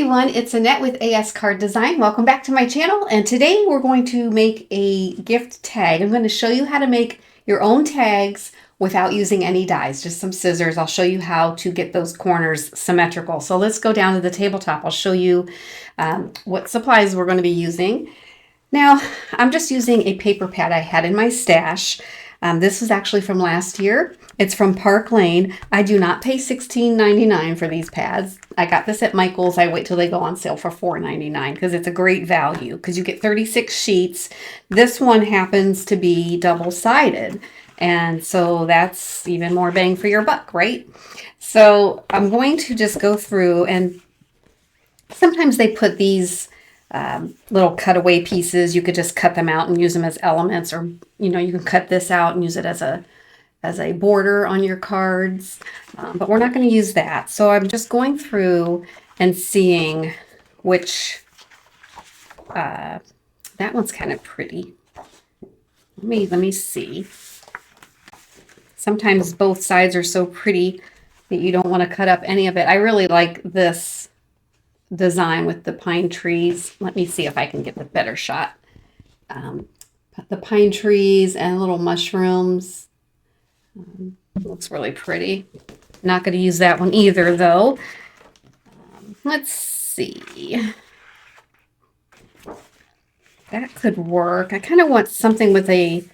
everyone, it's Annette with ASCardDesign. Welcome back to my channel, and today we're going to make a gift tag. I'm going to show you how to make your own tags without using any dies, just some scissors. I'll show you how to get those corners symmetrical. So let's go down to the tabletop. I'll show you what supplies we're going to be using. Now, I'm just using a paper pad I had in my stash. This was actually from last year. It's from Park Lane. I do not pay $16.99 for these pads. I got this at Michael's. I wait till they go on sale for $4.99 because it's a great value because you get 36 sheets. This one happens to be double-sided, and so that's even more bang for your buck, right? So I'm going to just go through, and sometimes they put these little cutaway pieces. You could just cut them out and use them as elements, or you can cut this out and use it as a border on your cards, but we're not going to use that. So I'm just going through and seeing which that one's kind of pretty. Let me see. Sometimes both sides are so pretty that you don't want to cut up any of it. I really like this design with the pine trees. Let me see if I can get the better shot. The pine trees and little mushrooms. Looks really pretty. Not going to use that one either, though. Let's see. That could work. I kind of want something with a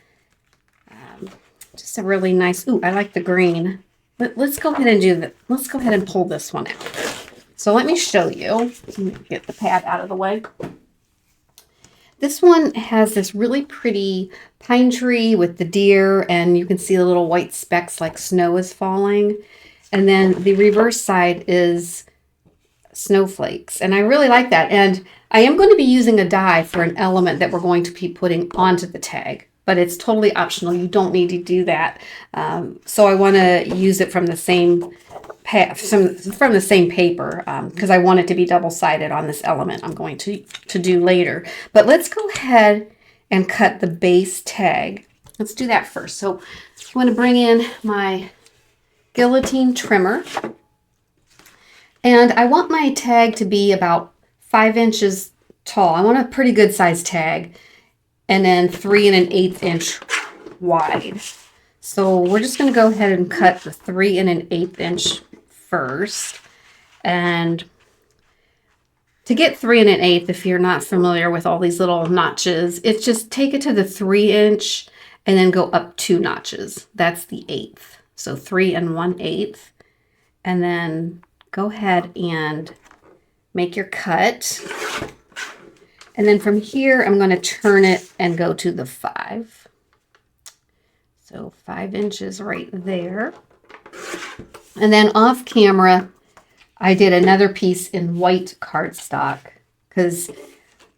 just a really nice. Ooh, I like the green. Let's go ahead and do that. Let's go ahead and pull this one out. So let me show you. Let me get the pad out of the way. This one has this really pretty pine tree with the deer, and you can see the little white specks like snow is falling. And then the reverse side is snowflakes. And I really like that. And I am going to be using a die for an element that we're going to be putting onto the tag, but it's totally optional. You don't need to do that. So I want to use it from the same from the same paper because I want it to be double-sided on this element I'm going to do later. But let's go ahead and cut the base tag. Let's do that first. So I'm going to bring in my guillotine trimmer, and I want my tag to be about 5 inches tall. I want a pretty good size tag, and then 3 1/8 inch wide. So we're just going to go ahead and cut the 3 1/8 inch first. And to get 3 1/8, if you're not familiar with all these little notches, it's just take it to the 3 inch and then go up 2 notches. That's the 1/8. So 3 1/8. And then go ahead and make your cut. And then from here, I'm going to turn it and go to the 5. So 5 inches right there. And then off camera, I did another piece in white cardstock because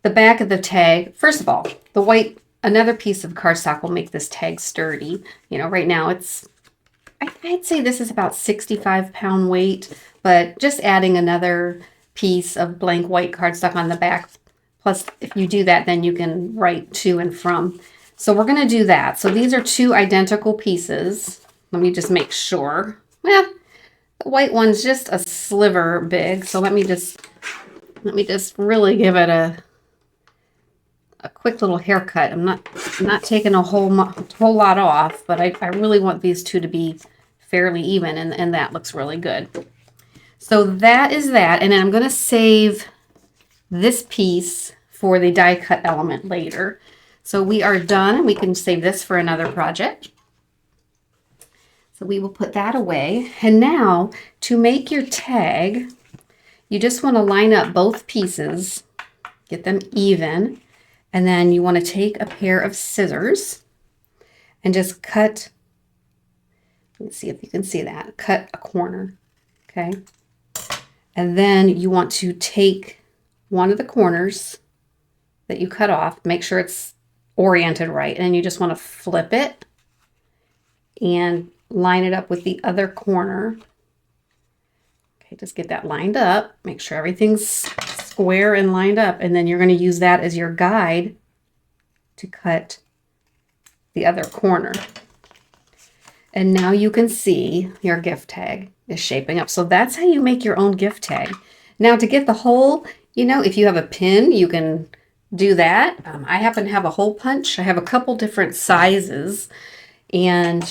the back of the tag, first of all, the white, another piece of cardstock will make this tag sturdy. Right now I'd say this is about 65-pound weight, but just adding another piece of blank white cardstock on the back. Plus, if you do that, then you can write to and from. So we're going to do that. So these are 2 identical pieces. Let me just make sure. Well, the white one's just a sliver big. So let me just really give it a quick little haircut. I'm not taking a whole lot off, but I really want these 2 to be fairly even, and that looks really good. So that is that. And then I'm going to save this piece for the die cut element later. So we are done. We can save this for another project. So we will put that away. And now to make your tag, you just want to line up both pieces, get them even, and then you want to take a pair of scissors and just cut. Let's see if you can see that. Cut a corner, okay? And then you want to take one of the corners that you cut off, make sure it's oriented right, and then you just want to flip it and line it up with the other corner. Okay, just get that lined up, make sure everything's square and lined up, and then you're going to use that as your guide to cut the other corner. And now you can see your gift tag is shaping up. So that's how you make your own gift tag. Now to get the hole, you know, if you have a pin, you can do that. I happen to have a hole punch. I have a couple different sizes, and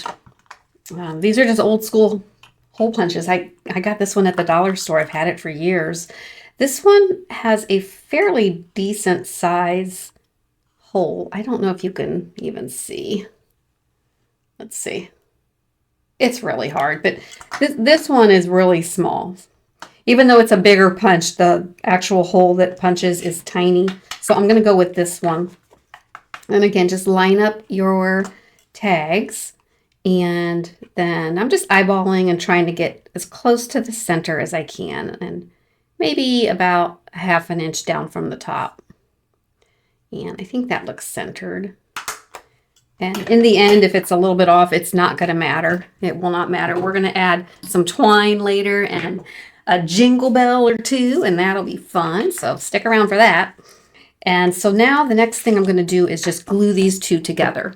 these are just old school hole punches. I got this one at the dollar store. I've had it for years. This one has a fairly decent size hole. I don't know if you can even see. Let's see. It's really hard, but this one is really small. Even though it's a bigger punch, the actual hole that punches is tiny. So I'm going to go with this one. And again, just line up your tags. And then I'm just eyeballing and trying to get as close to the center as I can. And maybe about a ½ inch down from the top. And I think that looks centered. And in the end, if it's a little bit off, it's not going to matter. It will not matter. We're going to add some twine later and a jingle bell or two, and that'll be fun. So stick around for that. And so now the next thing I'm going to do is just glue these two together.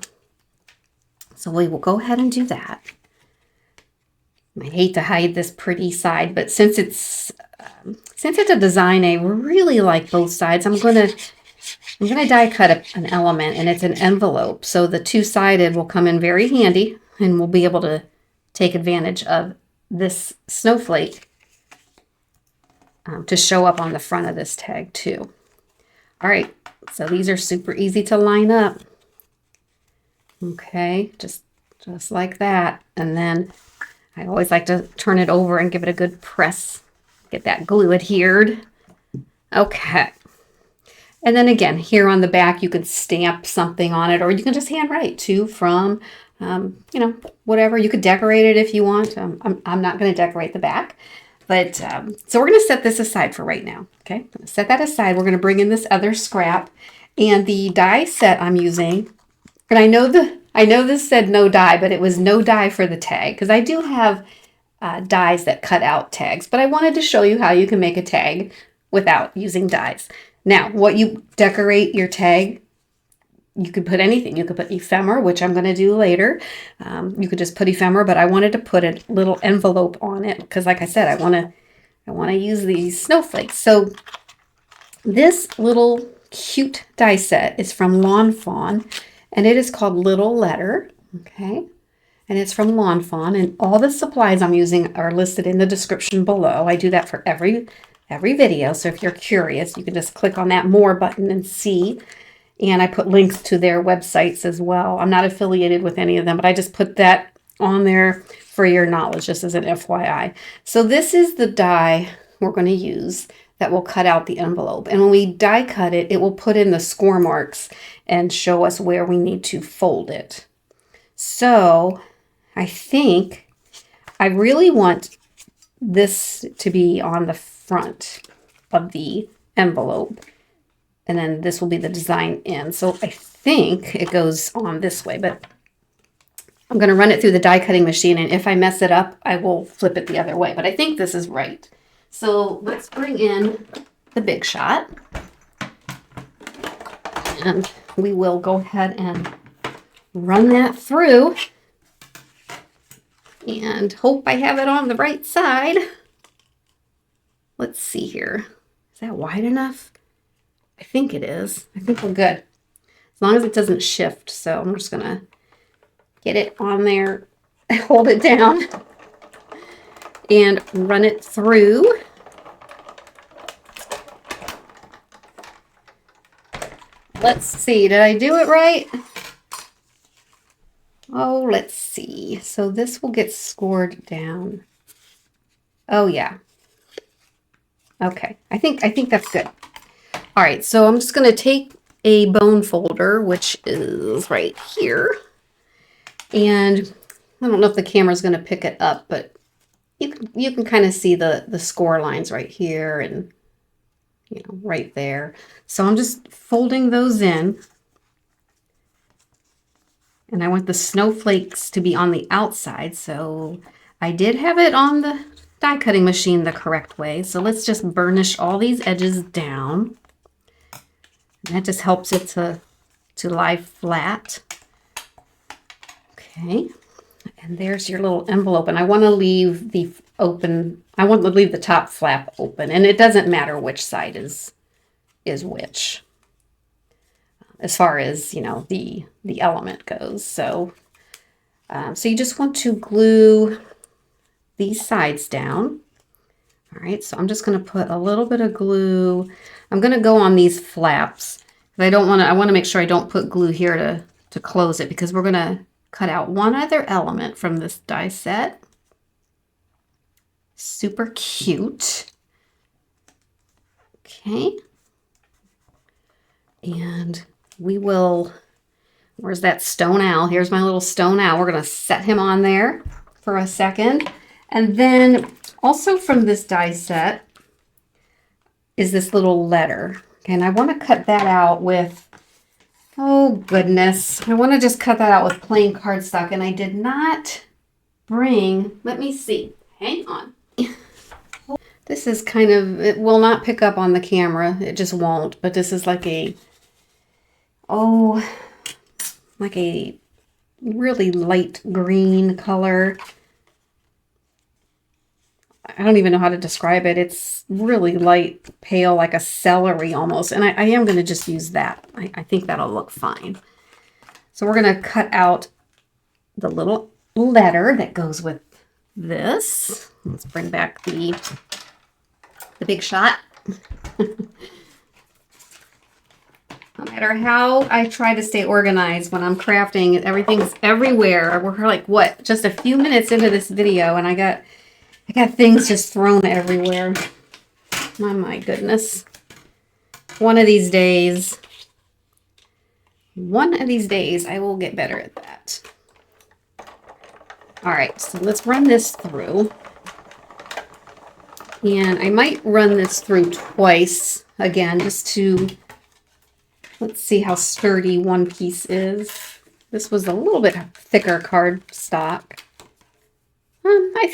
So we will go ahead and do that. I hate to hide this pretty side, but since it's a design I really like both sides, I'm gonna die cut an element, and it's an envelope. So the two-sided will come in very handy, and we'll be able to take advantage of this snowflake to show up on the front of this tag too. All right, so these are super easy to line up. Okay, just like that. And then I always like to turn it over and give it a good press. Get that glue adhered. Okay. And then again, here on the back, you can stamp something on it, or you can just handwrite too from, you know, whatever. You could decorate it if you want. I'm not going to decorate the back. But so we're going to set this aside for right now. Okay, I'm going to set that aside. We're going to bring in this other scrap, and the die set I'm using. And I know this said no die, but it was no die for the tag, because I do have dies that cut out tags. But I wanted to show you how you can make a tag without using dies. Now, what you decorate your tag, you could put anything. You could put ephemera, which I'm going to do later. You could just put ephemera, but I wanted to put a little envelope on it because, like I said, I want to use these snowflakes. So this little cute die set is from Lawn Fawn, and it is called Little Letter. Okay, and it's from Lawn Fawn, and all the supplies I'm using are listed in the description below. I do that for every video, so if you're curious, you can just click on that More button and see. And I put links to their websites as well. I'm not affiliated with any of them, but I just put that on there for your knowledge, just as an FYI. So this is the die we're going to use that will cut out the envelope. And when we die cut it, it will put in the score marks and show us where we need to fold it. So I think I really want this to be on the front of the envelope. And then this will be the design end. So I think it goes on this way, but I'm going to run it through the die cutting machine. And if I mess it up, I will flip it the other way. But I think this is right. So let's bring in the Big Shot. And we will go ahead and run that through. And hope I have it on the right side. Let's see here. Is that wide enough? I think it is. I think we're good. As long as it doesn't shift. So I'm just going to get it on there, hold it down, and run it through. Let's see. Did I do it right? Oh, let's see. So this will get scored down. Oh, yeah. Okay. I think that's good. All right, so I'm just going to take a bone folder, which is right here. And I don't know if the camera's going to pick it up, but you can kind of see the score lines right here and, you know, right there. So I'm just folding those in. And I want the snowflakes to be on the outside. So I did have it on the die cutting machine the correct way. So let's just burnish all these edges down. And that just helps it to lie flat. Okay. And there's your little envelope. And I want to leave the top flap open. And it doesn't matter which side is which, as far as, you know, the element goes. So, so you just want to glue these sides down. All right, so I'm just going to put a little bit of glue. I'm going to go on these flaps. I want to make sure I don't put glue here to close it, because we're going to cut out one other element from this die set. Super cute. Okay. And we will, where's that stone owl? Here's my little stone owl. We're going to set him on there for a second. And then also from this die set is this little letter. Okay, and I want to cut that out with, oh goodness, I want to just cut that out with plain cardstock. And I did not bring, let me see, hang on. This is kind of, it will not pick up on the camera. It just won't. But this is like a, like a really light green color. I don't even know how to describe it. It's really light, pale, like a celery almost. And I am going to just use that. I think that'll look fine. So we're going to cut out the little letter that goes with this. Let's bring back the big shot. No matter how I try to stay organized when I'm crafting, everything's everywhere. We're like, what, just a few minutes into this video and I got things just thrown everywhere. Oh my goodness. One of these days I will get better at that. All right, so let's run this through. And I might run this through twice again, just to, let's see how sturdy one piece is. This was a little bit thicker cardstock. I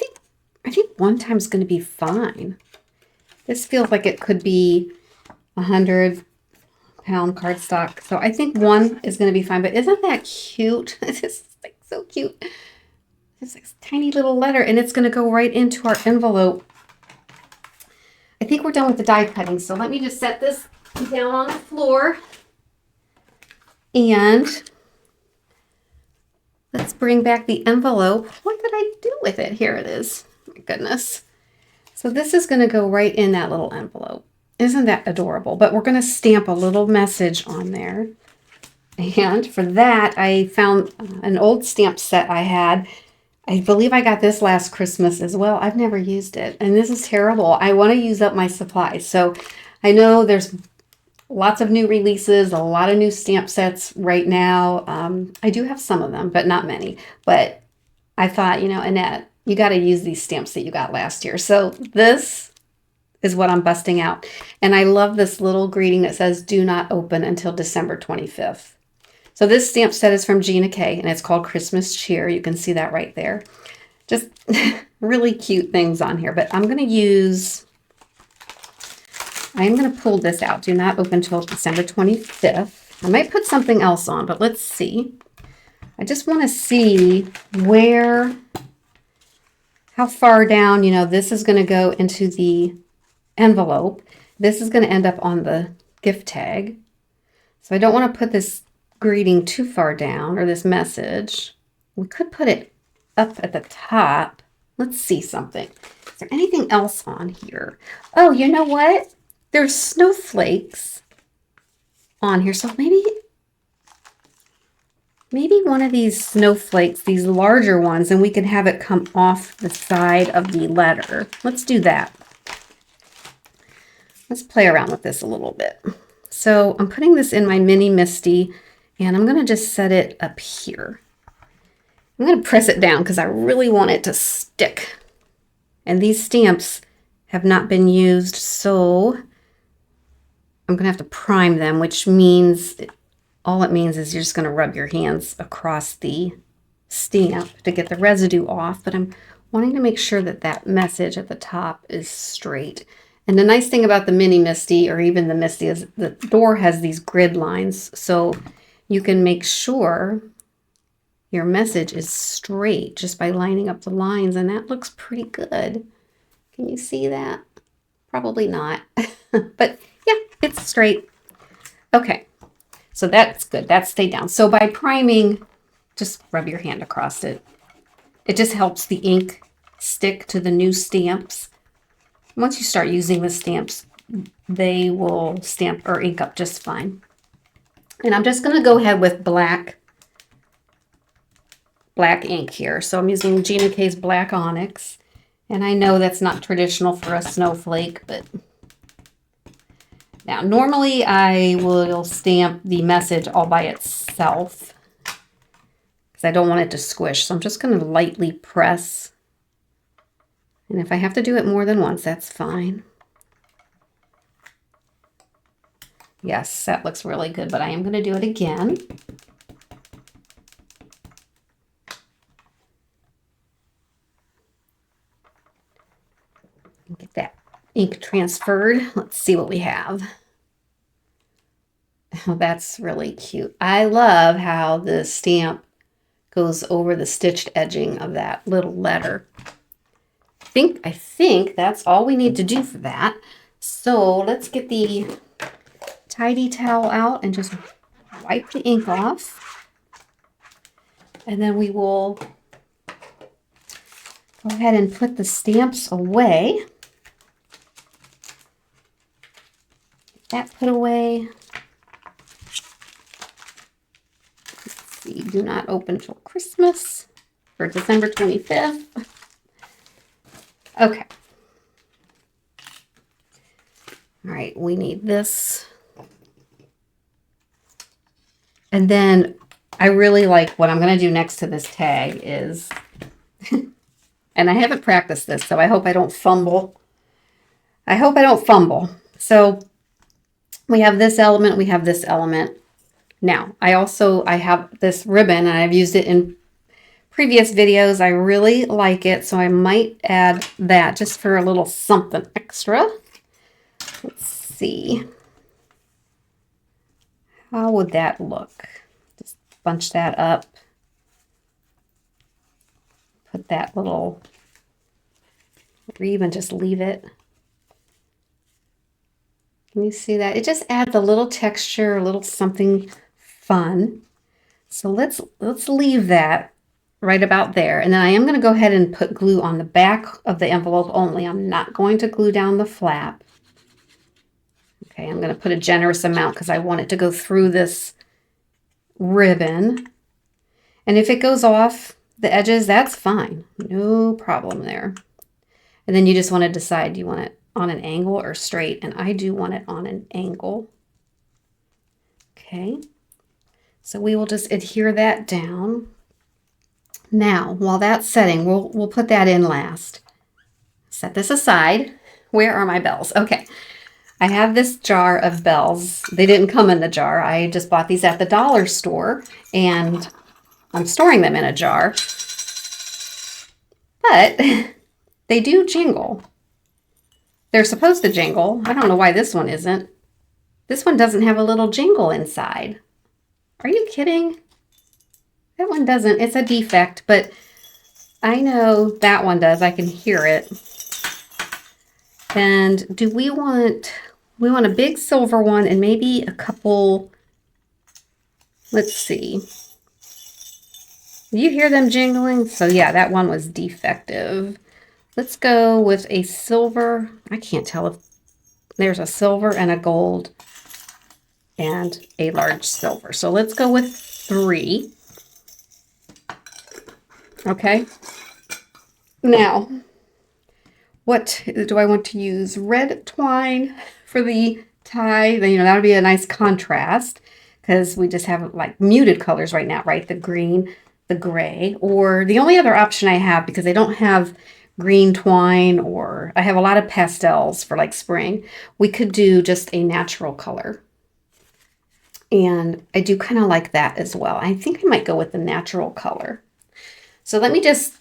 think one time's going to be fine. This feels like it could be 100-pound cardstock. So I think one is going to be fine. But isn't that cute? This is like so cute. It's like a tiny little letter, and it's going to go right into our envelope. I think we're done with the die cutting. So let me just set this down on the floor. And let's bring back the envelope. What did I do with it? Here it is. My goodness. So this is going to go right in that little envelope. Isn't that adorable? But we're going to stamp a little message on there. And for that, I found an old stamp set I had. I believe I got this last Christmas as well. I've never used it. And this is terrible. I want to use up my supplies. So I know there's lots of new releases, a lot of new stamp sets right now. I do have some of them, but not many. But I thought, you know, Annette, you got to use these stamps that you got last year. So this is what I'm busting out. And I love this little greeting that says, do not open until December 25th. So this stamp set is from Ginakdesigns, and it's called Christmas Cheer. You can see that right there. Just really cute things on here. But I'm going to pull this out. Do not open until December 25th. I might put something else on, but let's see. I just want to see how far down, you know, this is going to go into the envelope. This is going to end up on the gift tag. So I don't want to put this greeting too far down, or this message. We could put it up at the top. Let's see something. Is there anything else on here? Oh, you know what? There's snowflakes on here. So maybe one of these snowflakes, these larger ones, and we can have it come off the side of the letter. Let's do that. Let's play around with this a little bit. So I'm putting this in my mini Misty, and I'm going to just set it up here. I'm going to press it down because I really want it to stick. And these stamps have not been used, so I'm going to have to prime them, which means, all it means is you're just going to rub your hands across the stamp to get the residue off. But I'm wanting to make sure that that message at the top is straight. And the nice thing about the mini Misty, or even the Misty, is the door has these grid lines. So you can make sure your message is straight just by lining up the lines, and that looks pretty good. Can you see that? Probably not, but yeah, it's straight. Okay, so that's good. That stayed down. So by priming, just rub your hand across it. It just helps the ink stick to the new stamps. Once you start using the stamps, they will stamp or ink up just fine. And I'm just going to go ahead with black ink here. So I'm using Ginakdesigns Black Onyx. And I know that's not traditional for a snowflake, but now normally I will stamp the message all by itself because I don't want it to squish. So I'm just going to lightly press. And if I have to do it more than once, that's fine. Yes, that looks really good, but I am going to do it again. Get that ink transferred. Let's see what we have. Oh, that's really cute. I love how the stamp goes over the stitched edging of that little letter. I think that's all we need to do for that. So let's get the tidy towel out and just wipe the ink off. And then we will go ahead and put the stamps away. Get that put away. Let's see, do not open till Christmas for December 25th. Okay. All right, we need this. And then I really like what I'm going to do next to this tag is, and I haven't practiced this, so I hope I don't fumble. So we have this element, we have this element. Now, I have this ribbon, and I've used it in previous videos. I really like it, so I might add that just for a little something extra. Let's see. How would that look? Just bunch that up. Put that little, or even just leave it. Can you see that? It just adds a little texture, a little something fun. So let's leave that right about there. And then I am going to go ahead and put glue on the back of the envelope only. I'm not going to glue down the flap. Okay, I'm going to put a generous amount because I want it to go through this ribbon. And if it goes off the edges, that's fine. No problem there. And then you just want to decide, do you want it on an angle or straight? And I do want it on an angle. Okay, so we will just adhere that down. Now, while that's setting, we'll put that in last. Set this aside. Where are my bells? Okay. I have this jar of bells. They didn't come in the jar. I just bought these at the dollar store, and I'm storing them in a jar. But they do jingle. They're supposed to jingle. I don't know why this one isn't. This one doesn't have a little jingle inside. Are you kidding? That one doesn't. It's a defect, but I know that one does. I can hear it. And do we want a big silver one and maybe a couple, let's see. You hear them jingling? So yeah, that one was defective. Let's go with a silver. I can't tell if there's a silver and a gold and a large silver. So let's go with 3. Okay. Now, what do I want to use? Red twine for the tie. You know, that would be a nice contrast because we just have like muted colors right now, right? The green, the gray, or the only other option I have, because I don't have green twine, or I have a lot of pastels for like spring, we could do just a natural color. And I do kind of like that as well. I think I might go with the natural color. So let me just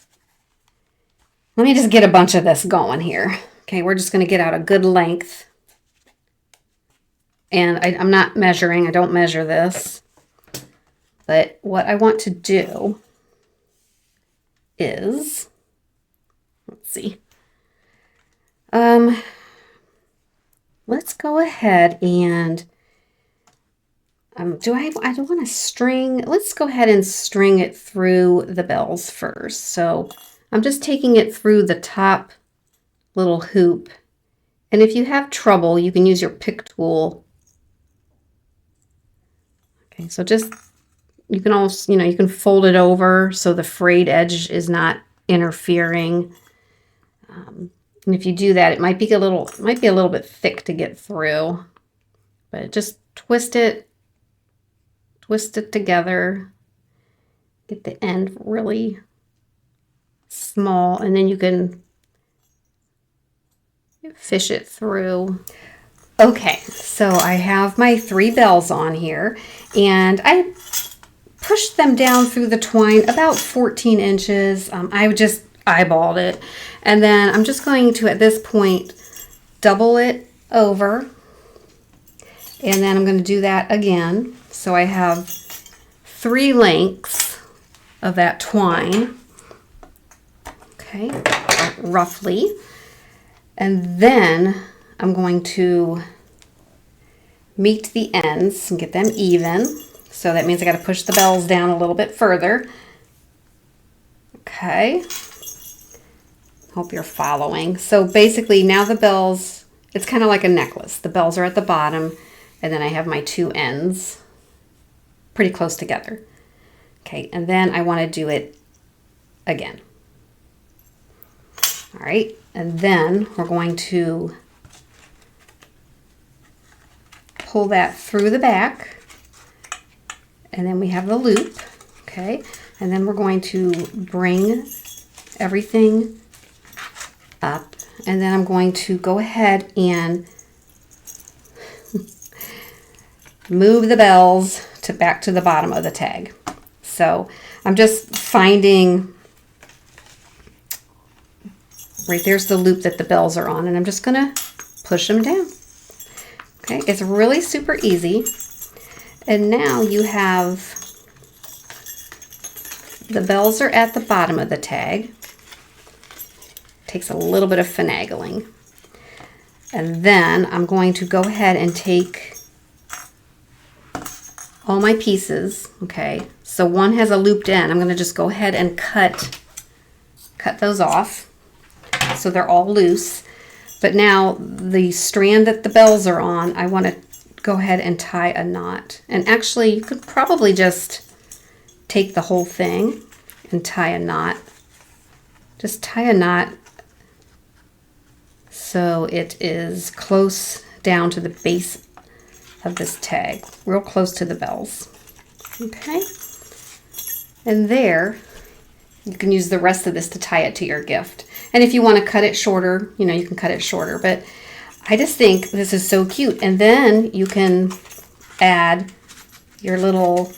get a bunch of this going here. Okay, we're just going to get out a good length. And I'm not measuring. I don't measure this. But what I want to do is, let's see. Let's go ahead and I don't want to string. Let's go ahead and string it through the bells first. So I'm just taking it through the top little hoop. And if you have trouble, you can use your pick tool. Okay, so just, you can also, you can fold it over so the frayed edge is not interfering. And if you do that, it might be a little bit thick to get through, but just twist it together, get the end really small, and then you can fish it through. Okay, so I have my 3 bells on here, and I pushed them down through the twine about 14 inches. I just eyeballed it, and then I'm just going to, at this point, double it over, and then I'm going to do that again. So I have 3 lengths of that twine, okay, roughly, and then I'm going to meet the ends and get them even. So that means I got to push the bells down a little bit further. Okay. Hope you're following. So basically now the bells, it's kind of like a necklace. The bells are at the bottom, and then I have my 2 ends pretty close together. Okay, and then I want to do it again. All right, and then we're going to pull that through the back, and then we have the loop, okay? And then we're going to bring everything up, and then I'm going to go ahead and move the bells back to the bottom of the tag. So I'm just finding, right there's the loop that the bells are on, and I'm just gonna push them down. Okay, it's really super easy. And now you have, the bells are at the bottom of the tag. Takes a little bit of finagling. And then I'm going to go ahead and take all my pieces, okay? So one has a looped end. I'm gonna just go ahead and cut those off so they're all loose. But now the strand that the bells are on, I want to go ahead and tie a knot. And actually, you could probably just take the whole thing and tie a knot. Just tie a knot so it is close down to the base of this tag, real close to the bells. Okay? And there, you can use the rest of this to tie it to your gift. And if you want to cut it shorter, you can cut it shorter, but I just think this is so cute. And then you can add your little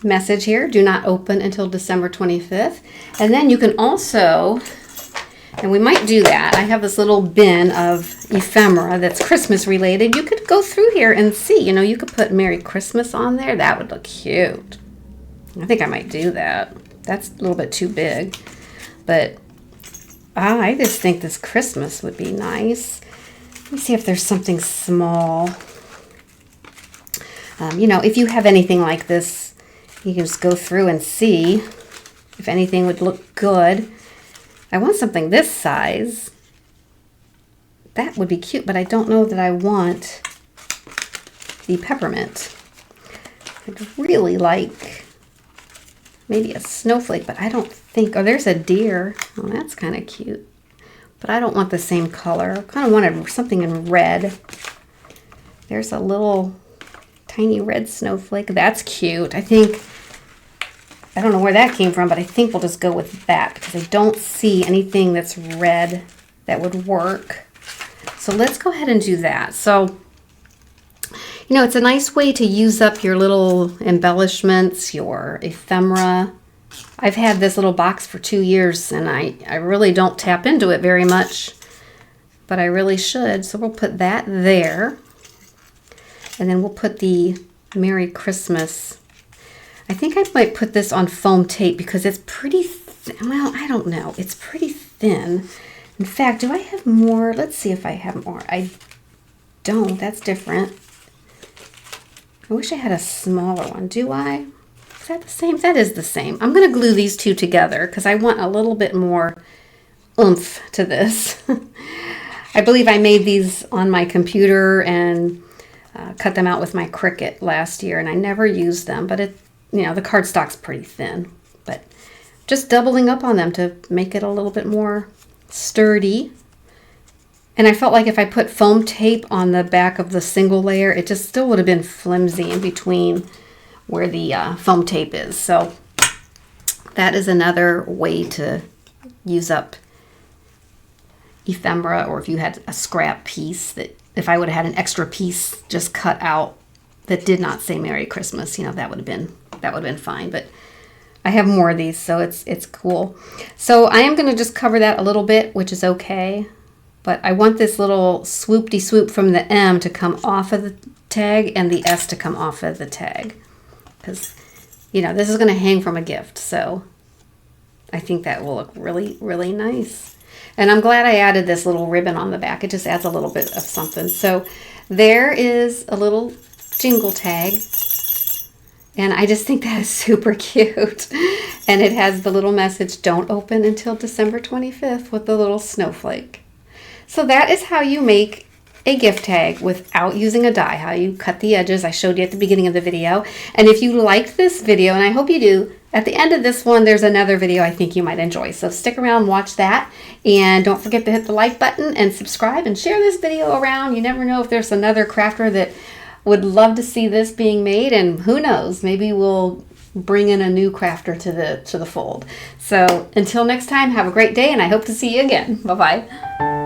message here, do not open until December 25th. And then you can also, and we might do that, I have this little bin of ephemera that's Christmas related. You could go through here and see, you could put Merry Christmas on there. That would look cute. I think I might do that. That's a little bit too big. But I just think this Christmas would be nice. Let me see if there's something small. If you have anything like this, you can just go through and see if anything would look good. I want something this size. That would be cute, but I don't know that I want the peppermint. I'd really like maybe a snowflake, but I don't think, oh, there's a deer. Oh, that's kind of cute. But I don't want the same color. I kind of wanted something in red. There's a little tiny red snowflake. That's cute. I don't know where that came from, but I think we'll just go with that because I don't see anything that's red that would work. So let's go ahead and do that. So, it's a nice way to use up your little embellishments, your ephemera. I've had this little box for 2 years and I really don't tap into it very much, but I really should. So we'll put that there. And then we'll put the Merry Christmas. I think I might put this on foam tape because it's pretty thin. Well, I don't know. It's pretty thin. In fact, do I have more? Let's see if I have more. I don't. That's different. I wish I had a smaller one. Do I? Is that the same? That is the same. I'm going to glue these two together because I want a little bit more oomph to this. I believe I made these on my computer and cut them out with my Cricut last year, and I never used them, but it, you know, the cardstock's pretty thin, but just doubling up on them to make it a little bit more sturdy. And I felt like if I put foam tape on the back of the single layer, it just still would have been flimsy in between where the foam tape is. So that is another way to use up ephemera, or if you had a scrap piece, that if I would have had an extra piece just cut out that did not say Merry Christmas, you know, that would have been fine. But I have more of these, so it's cool. So I am going to just cover that a little bit, which is okay. But I want this little swoop-de-swoop from the M to come off of the tag and the S to come off of the tag. Because, you know, this is going to hang from a gift. So I think that will look really, really nice. And I'm glad I added this little ribbon on the back. It just adds a little bit of something. So there is a little jingle tag. And I just think that is super cute. And it has the little message, don't open until December 25th, with the little snowflake. So that is how you make a gift tag without using a die, how you cut the edges. I showed you at the beginning of the video. And if you liked this video, and I hope you do, at the end of this one, there's another video I think you might enjoy. So stick around, watch that. And don't forget to hit the like button and subscribe and share this video around. You never know if there's another crafter that would love to see this being made, and who knows, maybe we'll bring in a new crafter to the fold. So until next time, have a great day, and I hope to see you again. Bye-bye.